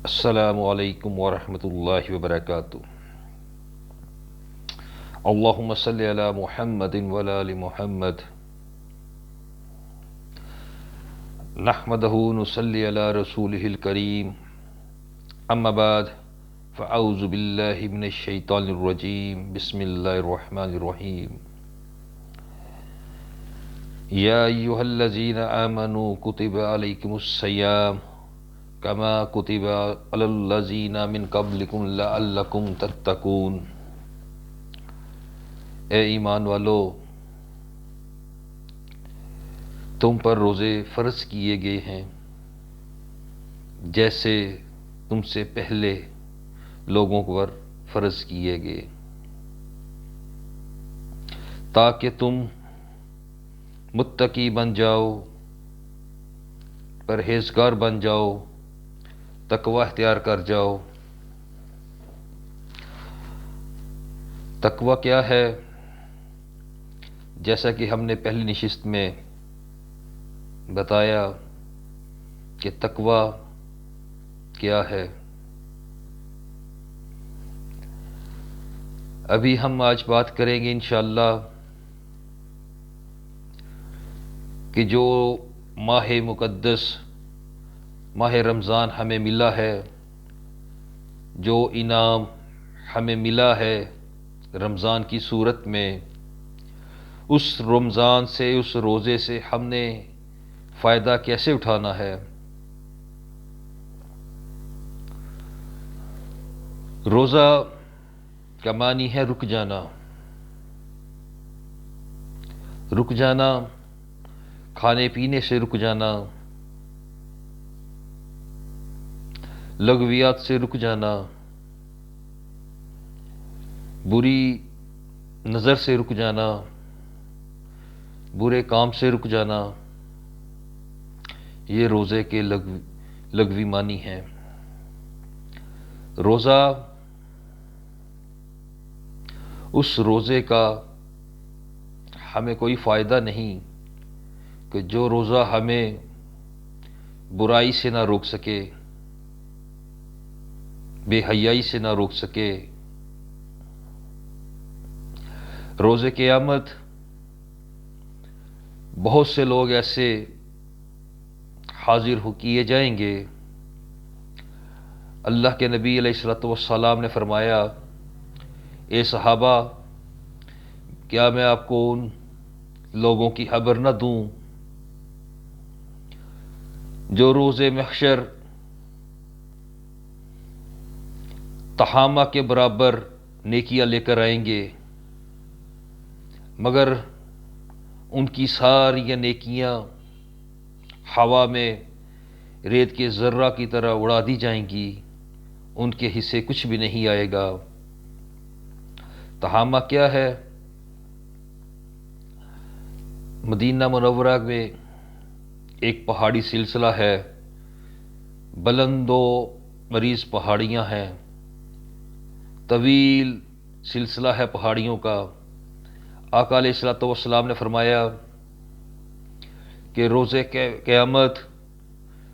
السلام علیکم ورحمۃ اللہ وبرکاتہ۔ اللہم صلی علی محمد وعلی آل محمد، نحمدہ نصلی علی رسولہ الکریم، اما بعد فاعوذ باللہ من الشیطان الرجیم، بسم اللہ الرحمن الرحیم۔ یا ایہا الذین آمنوا کتب علیکم الصیام کما کتب علی الذین من قبلکم لعلکم تتقون۔ اے ایمان والو، تم پر روزے فرض کیے گئے ہیں جیسے تم سے پہلے لوگوں پر فرض کیے گئے، تاکہ تم متقی بن جاؤ، پرہیزگار بن جاؤ، تقوی اختیار کر جاؤ۔ تقوی کیا ہے؟ جیسا کہ ہم نے پہلی نشست میں بتایا کہ تقوی کیا ہے۔ ابھی ہم آج بات کریں گے انشاءاللہ کہ جو ماہ مقدس ماہ رمضان ہمیں ملا ہے، جو انعام ہمیں ملا ہے رمضان کی صورت میں، اس رمضان سے، اس روزے سے ہم نے فائدہ کیسے اٹھانا ہے۔ روزہ کا معنی ہے رک جانا، رک جانا، کھانے پینے سے رک جانا، لغویات سے رک جانا، بری نظر سے رک جانا، برے کام سے رک جانا، یہ روزے کے لغوی معنی ہیں۔ روزہ، اس روزے کا ہمیں کوئی فائدہ نہیں کہ جو روزہ ہمیں برائی سے نہ روک سکے، بے حیائی سے نہ روک سکے۔ روز قیامت بہت سے لوگ ایسے حاضر کیے جائیں گے۔ اللہ کے نبی علیہ الصلوۃ والسلام نے فرمایا، اے صحابہ، کیا میں آپ کو ان لوگوں کی خبر نہ دوں جو روز محشر تہامہ کے برابر نیکیاں لے کر آئیں گے، مگر ان کی ساری نیکیاں ہوا میں ریت کے ذرہ کی طرح اڑا دی جائیں گی، ان کے حصے کچھ بھی نہیں آئے گا۔ تہامہ کیا ہے؟ مدینہ منورہ میں ایک پہاڑی سلسلہ ہے، بلند و مریض پہاڑیاں ہیں، طویل سلسلہ ہے پہاڑیوں کا۔ آقا علیہ الصلوۃ والسلام نے فرمایا کہ روز قیامت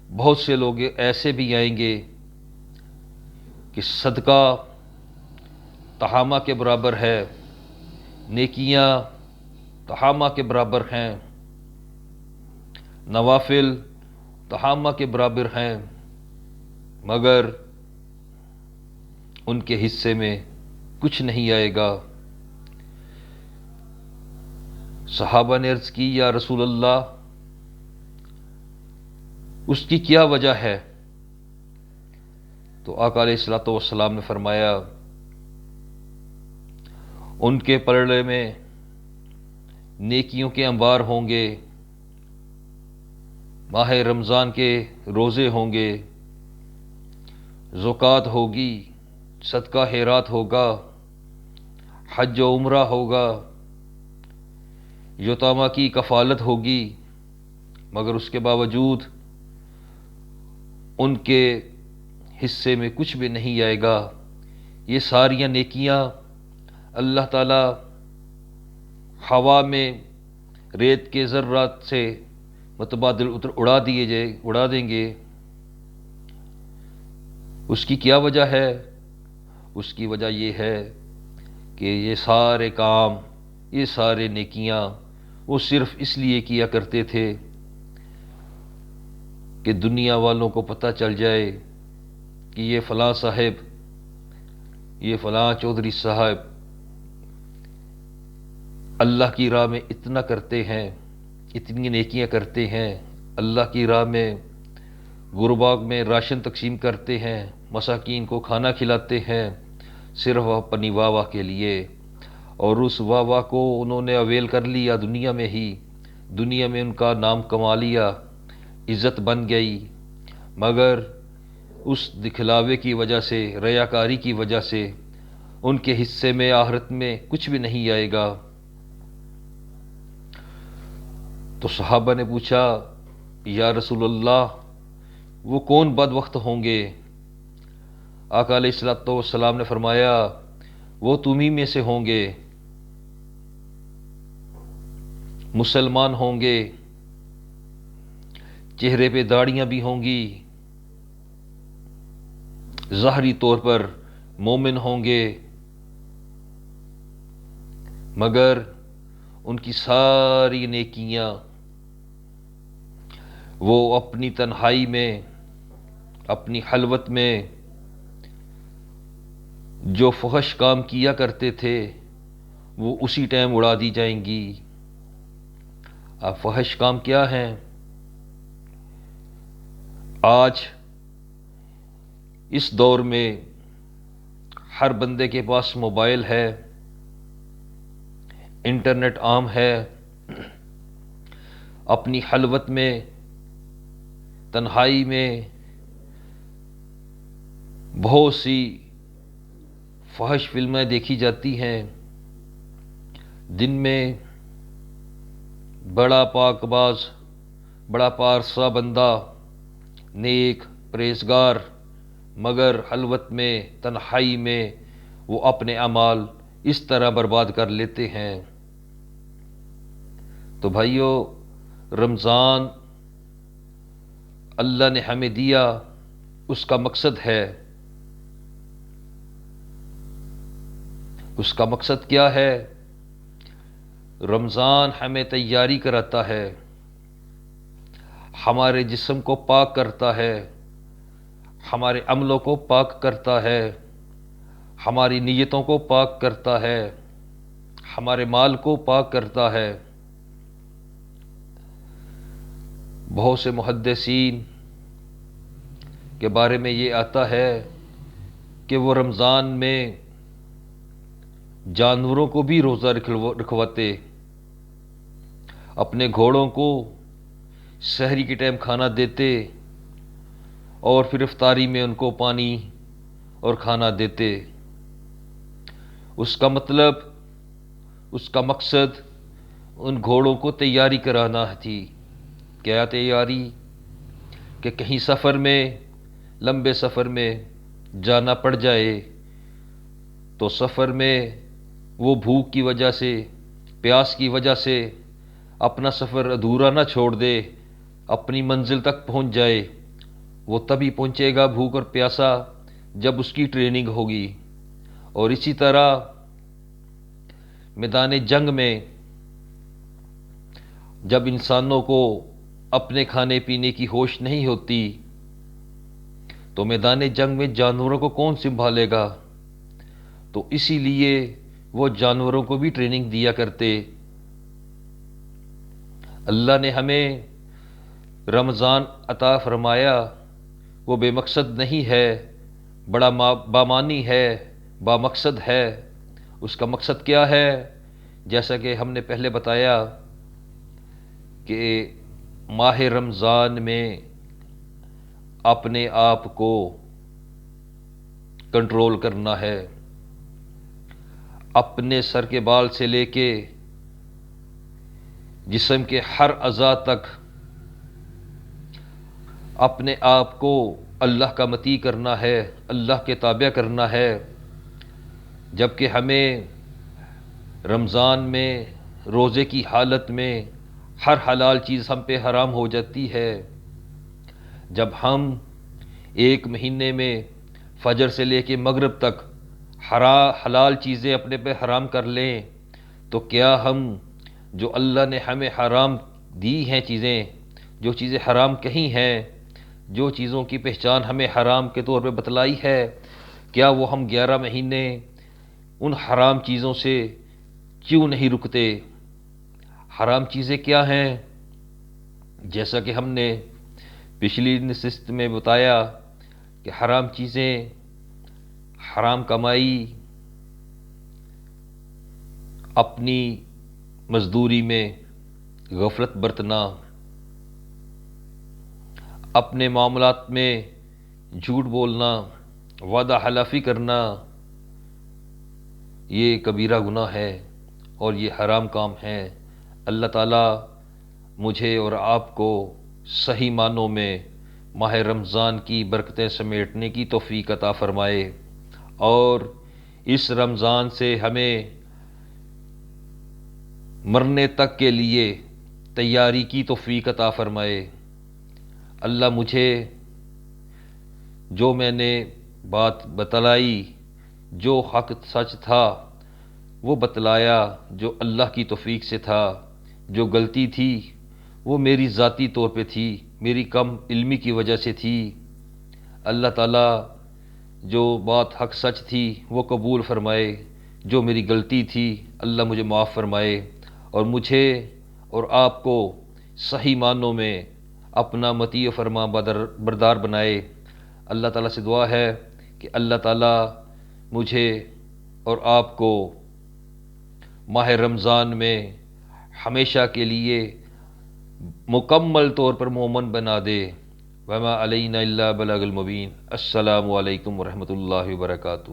بہت سے لوگ ایسے بھی آئیں گے کہ صدقہ تہامہ کے برابر ہے، نیکیاں تہامہ کے برابر ہیں، نوافل تہامہ کے برابر ہیں، مگر ان کے حصے میں کچھ نہیں آئے گا۔ صحابہ نے عرض کی، یا رسول اللہ، اس کی کیا وجہ ہے؟ تو آقا علیہ الصلوۃ والسلام نے فرمایا، ان کے پلڑے میں نیکیوں کے انبار ہوں گے، ماہ رمضان کے روزے ہوں گے، زکوٰۃ ہوگی، صدقہ خیرات ہوگا، حج و عمرہ ہوگا، یتامہ کی کفالت ہوگی، مگر اس کے باوجود ان کے حصے میں کچھ بھی نہیں آئے گا۔ یہ ساریاں نیکیاں اللہ تعالی ہوا میں ریت کے ذرات سے متبادل اڑا دیں گے۔ اس کی کیا وجہ ہے؟ اس کی وجہ یہ ہے کہ یہ سارے کام، یہ سارے نیکیاں وہ صرف اس لیے کیا کرتے تھے کہ دنیا والوں کو پتہ چل جائے کہ یہ فلاں صاحب، یہ فلاں چودھری صاحب اللہ کی راہ میں اتنا کرتے ہیں، اتنی نیکیاں کرتے ہیں، اللہ کی راہ میں غرباء میں راشن تقسیم کرتے ہیں، مساکین کو کھانا کھلاتے ہیں، صرف اپنی واہ واہ کے لیے، اور اس واہ واہ کو انہوں نے اویل کر لیا دنیا میں ہی، دنیا میں ان کا نام کما لیا، عزت بن گئی، مگر اس دکھلاوے کی وجہ سے، ریاکاری کی وجہ سے ان کے حصے میں آخرت میں کچھ بھی نہیں آئے گا۔ تو صحابہ نے پوچھا یا رسول اللہ وہ کون بدبخت ہوں گے؟ آقا علیہ الصلوۃ والسلام نے فرمایا وہ تمہیں میں سے ہوں گے، مسلمان ہوں گے، چہرے پہ داڑیاں بھی ہوں گی، ظاہری طور پر مومن ہوں گے، مگر ان کی ساری نیکیاں وہ اپنی تنہائی میں، اپنی خلوت میں جو فحش کام کیا کرتے تھے وہ اسی ٹائم اڑا دی جائیں گی۔ اب فحش کام کیا ہیں؟ آج اس دور میں ہر بندے کے پاس موبائل ہے، انٹرنیٹ عام ہے، اپنی خلوت میں، تنہائی میں بہت سی فحش فلمیں دیکھی جاتی ہیں۔ دن میں بڑا پاک باز، بڑا پارسا بندہ، نیک پرہیزگار، مگر خلوت میں، تنہائی میں وہ اپنے اعمال اس طرح برباد کر لیتے ہیں۔ تو بھائیو، رمضان اللہ نے ہمیں دیا، اس کا مقصد ہے، اس کا مقصد کیا ہے؟ رمضان ہمیں تیاری کراتا ہے، ہمارے جسم کو پاک کرتا ہے، ہمارے عملوں کو پاک کرتا ہے، ہماری نیتوں کو پاک کرتا ہے، ہمارے مال کو پاک کرتا ہے۔ بہت سے محدثین کے بارے میں یہ آتا ہے کہ وہ رمضان میں جانوروں کو بھی روزہ رکھواتے، اپنے گھوڑوں کو سحری کے ٹائم کھانا دیتے، اور پھر افطاری میں ان کو پانی اور کھانا دیتے۔ اس کا مطلب، اس کا مقصد ان گھوڑوں کو تیاری کرانا تھی۔ کیا تیاری؟ کہ کہیں سفر میں، لمبے سفر میں جانا پڑ جائے تو سفر میں وہ بھوک کی وجہ سے، پیاس کی وجہ سے اپنا سفر ادھورا نہ چھوڑ دے، اپنی منزل تک پہنچ جائے۔ وہ تبھی پہنچے گا بھوک اور پیاسا جب اس کی ٹریننگ ہوگی۔ اور اسی طرح میدان جنگ میں جب انسانوں کو اپنے کھانے پینے کی ہوش نہیں ہوتی تو میدان جنگ میں جانوروں کو کون سنبھالے گا؟ تو اسی لیے وہ جانوروں کو بھی ٹریننگ دیا کرتے۔ اللہ نے ہمیں رمضان عطا فرمایا، وہ بے مقصد نہیں ہے، بڑا بامانی ہے، با مقصد ہے۔ اس کا مقصد کیا ہے؟ جیسا کہ ہم نے پہلے بتایا کہ ماہ رمضان میں اپنے آپ کو کنٹرول کرنا ہے، اپنے سر کے بال سے لے کے جسم کے ہر اعضاء تک اپنے آپ کو اللہ کا مطیع کرنا ہے، اللہ کے تابع کرنا ہے۔ جبکہ ہمیں رمضان میں روزے کی حالت میں ہر حلال چیز ہم پہ حرام ہو جاتی ہے۔ جب ہم ایک مہینے میں فجر سے لے کے مغرب تک حلال چیزیں اپنے پہ حرام کر لیں، تو کیا ہم جو اللہ نے ہمیں حرام دی ہیں چیزیں، جو چیزیں حرام کہی ہیں، جو چیزوں کی پہچان ہمیں حرام کے طور پہ بتلائی ہے، کیا وہ ہم 11 مہینے ان حرام چیزوں سے کیوں نہیں رکتے؟ حرام چیزیں کیا ہیں؟ جیسا کہ ہم نے پچھلی نشست میں بتایا کہ حرام چیزیں، حرام کمائی، اپنی مزدوری میں غفلت برتنا، اپنے معاملات میں جھوٹ بولنا، وعدہ خلافی کرنا، یہ کبیرہ گناہ ہے اور یہ حرام کام ہے۔ اللہ تعالیٰ مجھے اور آپ کو صحیح معنوں میں ماہ رمضان کی برکتیں سمیٹنے کی توفیق عطا فرمائے، اور اس رمضان سے ہمیں مرنے تک کے لیے تیاری کی توفیق عطا فرمائے۔ اللہ مجھے جو میں نے بات بتلائی، جو حق سچ تھا وہ بتلایا، جو اللہ کی توفیق سے تھا، جو غلطی تھی وہ میری ذاتی طور پہ تھی، میری کم علمی کی وجہ سے تھی۔ اللہ تعالیٰ جو بات حق سچ تھی وہ قبول فرمائے، جو میری غلطی تھی اللہ مجھے معاف فرمائے، اور مجھے اور آپ کو صحیح معنوں میں اپنا مطیع و فرما بردار بنائے۔ اللہ تعالیٰ سے دعا ہے کہ اللہ تعالیٰ مجھے اور آپ کو ماہ رمضان میں ہمیشہ کے لیے مکمل طور پر مومن بنا دے۔ وما علینا الا بلاغ المبین۔ السلام علیکم ورحمۃ اللہ وبرکاتہ۔